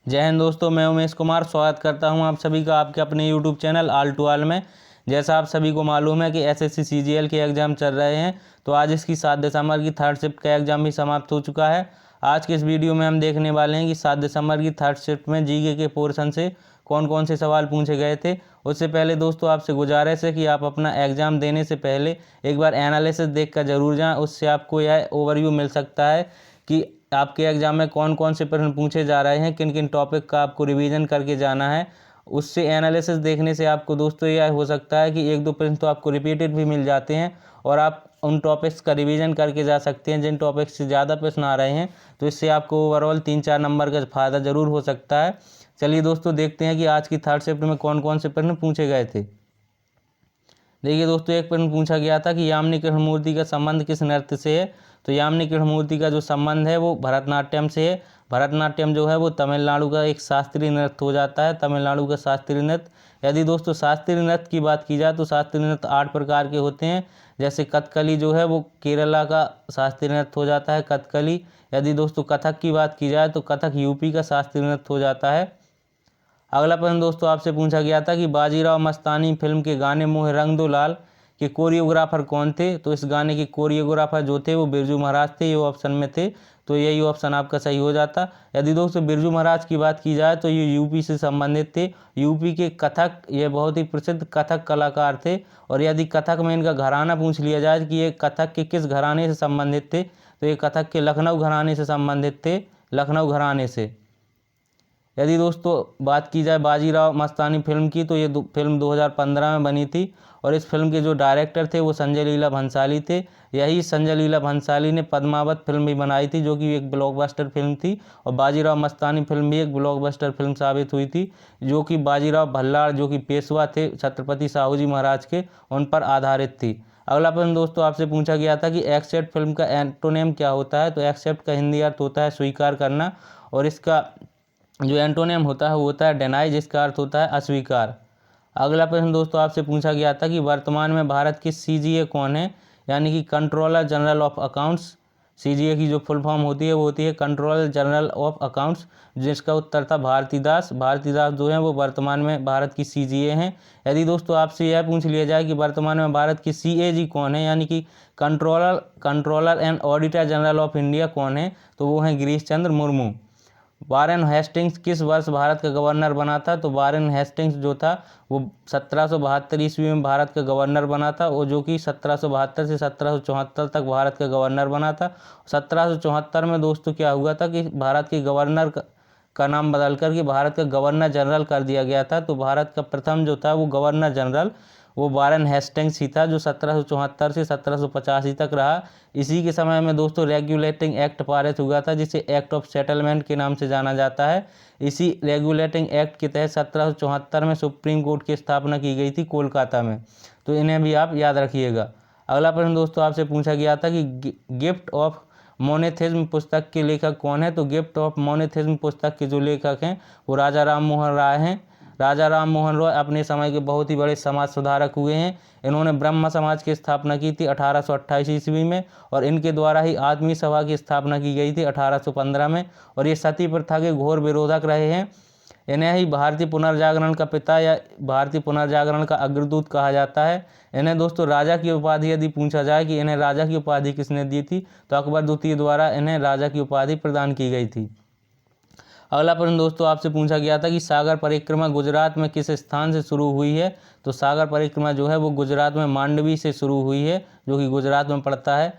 जय हिंद दोस्तों, मैं उमेश कुमार स्वागत करता हूं आप सभी का आपके अपने YouTube channel all to all में। जैसा आप सभी को मालूम है कि एसएससी सीजीएल के एग्ज़ाम चल रहे हैं, तो आज इसकी 7 दिसंबर की थर्ड शिफ्ट का एग्ज़ाम भी समाप्त हो चुका है। आज के इस वीडियो में हम देखने वाले हैं कि 7 दिसंबर की थर्ड शिफ्ट में जीके के पोर्शन से कौन कौन से सवाल पूछे गए थे। उससे पहले दोस्तों आपसे गुजारिश है कि आप अपना एग्ज़ाम देने से पहले एक बार एनालिसिस देख कर जरूर जाएँ। उससे आपको यह ओवरव्यू मिल सकता है कि आपके एग्ज़ाम में कौन कौन से प्रश्न पूछे जा रहे हैं, किन किन टॉपिक का आपको रिवीजन करके जाना है। उससे एनालिसिस देखने से आपको दोस्तों यह हो सकता है कि एक दो प्रश्न तो आपको रिपीटेड भी मिल जाते हैं और आप उन टॉपिक्स का रिवीजन करके जा सकते हैं जिन टॉपिक्स से ज़्यादा प्रश्न आ रहे हैं। तो इससे आपको ओवरऑल 3-4 नंबर का फ़ायदा ज़रूर हो सकता है। चलिए दोस्तों, देखते हैं कि आज की थर्ड शिफ्ट में कौन कौन से प्रश्न पूछे गए थे। देखिए दोस्तों, एक प्रश्न पूछा गया था कि यामिनी कृष्णमूर्ति का संबंध किस नृत्य से है। तो यामिनी कृष्णमूर्ति का जो संबंध है वो भरतनाट्यम से है। भरतनाट्यम जो है वो तमिलनाडु का एक शास्त्रीय नृत्य हो जाता है, तमिलनाडु का शास्त्रीय नृत्य। यदि दोस्तों शास्त्रीय नृत्य की बात की जाए तो शास्त्रीय नृत्य 8 प्रकार के होते हैं। जैसे कथकली जो है वो केरला का शास्त्रीय नृत्य हो जाता है, कथकली। यदि दोस्तों कथक की बात की जाए तो कथक यूपी का शास्त्रीय नृत्य हो जाता है। अगला प्रश्न दोस्तों आपसे पूछा गया था कि बाजीराव मस्तानी फिल्म के गाने मोहे रंग दो लाल के कोरियोग्राफर कौन थे। तो इस गाने के कोरियोग्राफर जो थे वो बिरजू महाराज थे, ये ऑप्शन में थे, तो यही ऑप्शन आपका सही हो जाता। यदि दोस्तों बिरजू महाराज की बात की जाए तो ये यूपी से संबंधित थे, यूपी के कथक, ये बहुत ही प्रसिद्ध कथक कलाकार थे। और यदि कथक में इनका घराना पूछ लिया जाए कि ये कथक के किस घराने से संबंधित थे, तो ये कथक के लखनऊ घराने से संबंधित थे, लखनऊ घराने से। यदि दोस्तों बात की जाए बाजीराव मस्तानी फिल्म की, तो ये फिल्म 2015 में बनी थी और इस फिल्म के जो डायरेक्टर थे वो संजय लीला भंसाली थे। यही संजय लीला भंसाली ने पद्मावत फिल्म भी बनाई थी जो कि एक ब्लॉकबस्टर फिल्म थी, और बाजीराव मस्तानी फिल्म भी एक ब्लॉकबस्टर फिल्म साबित हुई थी, जो कि बाजीराव भल्लाड़ जो कि पेशवा थे छत्रपति साहू जी महाराज के, उन पर आधारित थी। अगला प्रश्न दोस्तों आपसे पूछा गया था कि एक्सेप्ट फिल्म का एंटोनिम क्या होता है। तो एक्सेप्ट का हिंदी अर्थ होता है स्वीकार करना, और इसका जो एंटोनिम होता है वो होता है डेनाई, जिसका अर्थ होता है अस्वीकार। अगला प्रश्न दोस्तों आपसे पूछा गया था कि वर्तमान में भारत के सीजीए कौन है, यानी कि controller general of accounts. CGA की जो फुल फॉर्म होती है वो होती है कंट्रोलर जनरल ऑफ अकाउंट्स, जिसका उत्तर था भारतीदास। भारतीदास जो हैं वो वर्तमान में भारत की सीजीए हैं। यदि दोस्तों आपसे यह पूछ लिया जाए कि वर्तमान में भारत की सीएजी कौन है, यानी कि controller and auditor general of India कौन है, तो वो हैं गिरीश चंद्र मुर्मू। वारेन हेस्टिंग्स किस वर्ष भारत का गवर्नर बना था। तो वारेन हेस्टिंग्स जो था वो 1772 ईस्वी में भारत का गवर्नर बना था, और जो कि 1772 से 1774 तक भारत का गवर्नर बना था। 1774 में दोस्तों क्या हुआ था कि भारत के गवर्नर का नाम बदल करके भारत का गवर्नर जनरल कर दिया गया था। तो भारत का प्रथम जो था वो गवर्नर जनरल वो वारेन हेस्टिंग्स ही था, जो 1774 से 1785 तक रहा। इसी के समय में दोस्तों रेगुलेटिंग एक्ट पारित हुआ था, जिसे एक्ट ऑफ सेटलमेंट के नाम से जाना जाता है। इसी रेगुलेटिंग एक्ट के तहत 1774 में सुप्रीम कोर्ट की स्थापना की गई थी कोलकाता में, तो इन्हें भी आप याद रखिएगा। अगला प्रश्न दोस्तों आपसे पूछा गया था कि गिफ्ट ऑफ मोनेथिज्म पुस्तक के लेखक कौन है। तो गिफ्ट ऑफ मोनेथिज्म पुस्तक के जो लेखक हैं वो राजा राम मोहन राय हैं। राजा राम मोहन रॉय अपने समय के बहुत ही बड़े समाज सुधारक हुए हैं। इन्होंने ब्रह्म समाज की स्थापना की थी 1828 ईस्वी में, और इनके द्वारा ही आदमी सभा की स्थापना की गई थी 1815 में, और ये सती प्रथा के घोर विरोधक रहे हैं। इन्हें ही भारतीय पुनर्जागरण का पिता या भारतीय पुनर्जागरण का अग्रदूत कहा जाता है। इन्हें दोस्तों राजा की उपाधि यदि पूछा जाए कि इन्हें राजा की उपाधि किसने दी थी, तो अकबर द्वितीय द्वारा इन्हें राजा की उपाधि प्रदान की गई थी। अगला प्रश्न दोस्तों आपसे पूछा गया था कि सागर परिक्रमा गुजरात में किस स्थान से शुरू हुई है। तो सागर परिक्रमा जो है वो गुजरात में मांडवी से शुरू हुई है, जो कि गुजरात में पड़ता है।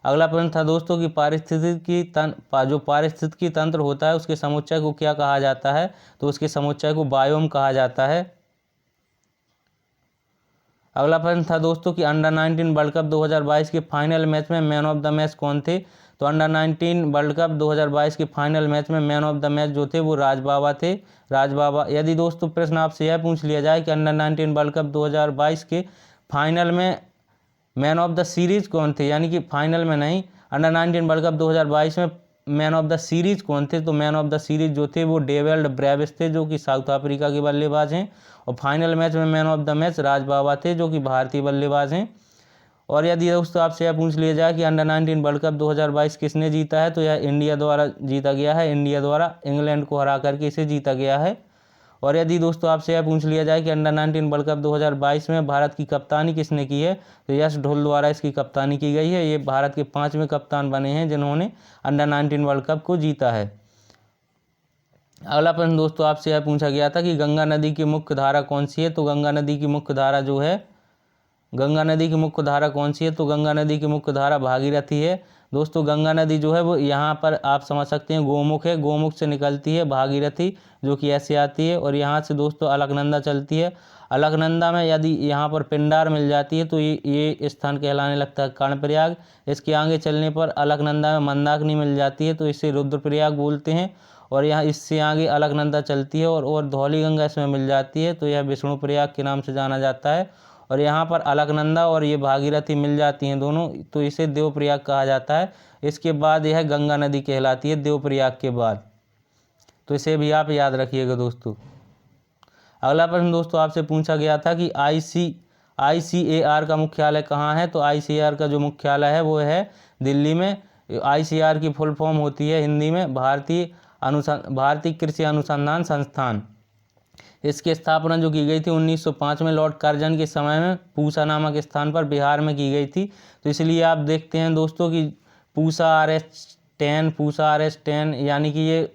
अगला प्रश्न था दोस्तों कि पारिस्थितिकी तंत्र होता है उसके समुच्चय को क्या कहा जाता है। तो उसके समुच्चय को बायोम कहा जाता है। अगला प्रश्न था दोस्तों कि अंडर 19 वर्ल्ड कप 2022 के फाइनल मैच में मैन ऑफ द मैच कौन थे। तो अंडर 19 वर्ल्ड कप 2022 के फाइनल मैच में मैन ऑफ द मैच जो थे वो राज बाबा थे, राज बाबा। यदि दोस्तों प्रश्न आपसे यह पूछ लिया जाए कि अंडर 19 वर्ल्ड कप 2022 के फाइनल में मैन ऑफ द सीरीज कौन थे, यानी कि फाइनल में नहीं, अंडर 19 वर्ल्ड कप 2022 में मैन ऑफ द सीरीज कौन थे, तो मैन ऑफ द सीरीज जो थे वो डेविड ब्रेविस थे, जो कि साउथ अफ्रीका के बल्लेबाज हैं। और फाइनल मैच में मैन ऑफ द मैच राज बाबा थे, जो कि भारतीय बल्लेबाज हैं। और यदि दोस्तों आपसे यह पूछ लिया जाए कि अंडर 19 वर्ल्ड कप 2022 किसने जीता है, तो यह इंडिया द्वारा जीता गया है। इंडिया द्वारा इंग्लैंड को हरा करके इसे जीता गया है। और यदि दोस्तों आपसे यह पूछ लिया जाए कि अंडर 19 वर्ल्ड कप 2022 में भारत की कप्तानी किसने की है, तो यश ढोल द्वारा इसकी कप्तानी की गई है। ये भारत के 5वें कप्तान बने हैं जिन्होंने अंडर 19 वर्ल्ड कप को जीता है। अगला प्रश्न दोस्तों आपसे यह पूछा गया था कि गंगा नदी की मुख्य धारा कौन सी है, तो गंगा नदी की मुख्य धारा जो है, गंगा नदी की मुख्य धारा कौन सी है, तो गंगा नदी की मुख्य धारा भागीरथी है। दोस्तों गंगा नदी जो है वो यहाँ पर आप समझ सकते हैं गोमुख है, गोमुख से निकलती है भागीरथी, जो कि ऐसे आती है और यहाँ से दोस्तों अलकनंदा चलती है। अलकनंदा में यदि यहाँ पर पिंडार मिल जाती है तो ये स्थान कहलाने लगता है कर्णप्रयाग। इसके आगे चलने पर अलकनंदा में मंदाकिनी मिल जाती है तो इसे रुद्रप्रयाग बोलते हैं। और यहाँ इससे आगे अलकनंदा चलती है और धौली गंगा इसमें मिल जाती है तो यह विष्णुप्रयाग के नाम से जाना जाता है। और यहाँ पर अलकनंदा और ये भागीरथी मिल जाती हैं दोनों, तो इसे देवप्रयाग कहा जाता है। इसके बाद यह गंगा नदी कहलाती है देवप्रयाग के बाद, तो इसे भी आप याद रखिएगा दोस्तों। अगला प्रश्न दोस्तों आपसे पूछा गया था कि ICAR का मुख्यालय कहाँ है, तो ICAR का जो मुख्यालय है वो है दिल्ली में। ICAR की फुल फॉर्म होती है हिंदी में भारतीय कृषि अनुसंधान संस्थान। इसकी स्थापना जो की गई थी 1905 में लॉर्ड कर्जन के समय में पूसा नामक स्थान पर बिहार में की गई थी। तो इसलिए आप देखते हैं दोस्तों कि पूसा RS10 यानी कि ये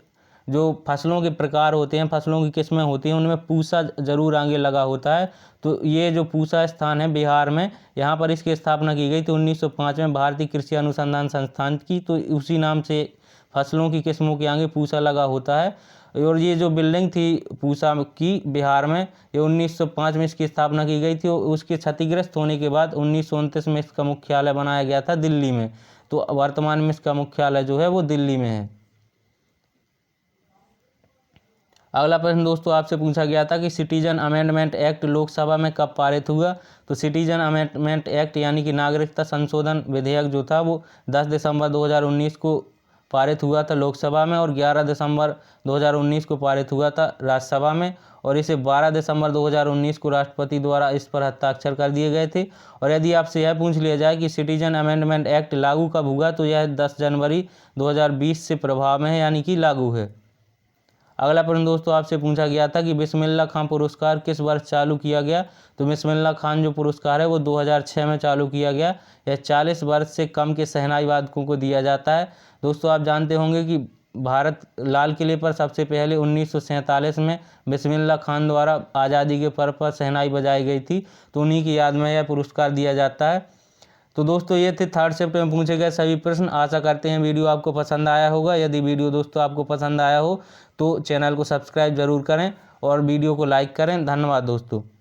जो फसलों के प्रकार होते हैं, फसलों की किस्में होती हैं, उनमें पूसा जरूर आगे लगा होता है। तो ये जो पूसा स्थान है बिहार में, यहाँ पर इसकी स्थापना की गई थी 1905 में भारतीय कृषि अनुसंधान संस्थान की। तो उसी नाम से फसलों की किस्मों के आगे पूसा लगा होता है। और ये जो बिल्डिंग थी पूसा की बिहार में, ये 1905 में इसकी स्थापना की गई थी। उसके क्षतिग्रस्त होने के बाद 1929 में इसका मुख्यालय बनाया गया था दिल्ली में। तो वर्तमान में इसका मुख्यालय जो है वो दिल्ली में है। अगला प्रश्न दोस्तों आपसे पूछा गया था कि सिटीजन अमेंडमेंट एक्ट लोकसभा में कब पारित हुआ, तो सिटीजन अमेंडमेंट एक्ट यानी कि नागरिकता संशोधन विधेयक जो था वो 10 दिसंबर 2019 को पारित हुआ था लोकसभा में और 11 दिसंबर 2019 को पारित हुआ था राज्यसभा में। और इसे 12 दिसंबर 2019 को राष्ट्रपति द्वारा इस पर हस्ताक्षर कर दिए गए थे। और यदि आपसे यह पूछ लिया जाए कि सिटीजन अमेंडमेंट एक्ट लागू कब हुआ, तो यह 10 जनवरी 2020 से प्रभाव में है यानी कि लागू है। अगला प्रश्न दोस्तों आपसे पूछा गया था कि बिस्मिल्लाह खान पुरस्कार किस वर्ष चालू किया गया, तो बिस्मिल्लाह खान जो पुरस्कार है वो 2006 में चालू किया गया। यह 40 वर्ष से कम के शहनाई वादकों को दिया जाता है। दोस्तों आप जानते होंगे कि भारत लाल किले पर सबसे पहले 1947 में बिस्मिल्लाह खान द्वारा आज़ादी के पर्व पर शहनाई बजाई गई थी, तो उन्हीं की याद में यह पुरस्कार दिया जाता है। तो दोस्तों ये थे 3rd शिफ्ट में पूछे गए सभी प्रश्न। आशा करते हैं वीडियो आपको पसंद आया होगा। यदि वीडियो दोस्तों आपको पसंद आया हो तो चैनल को सब्सक्राइब जरूर करें और वीडियो को लाइक करें। धन्यवाद दोस्तों।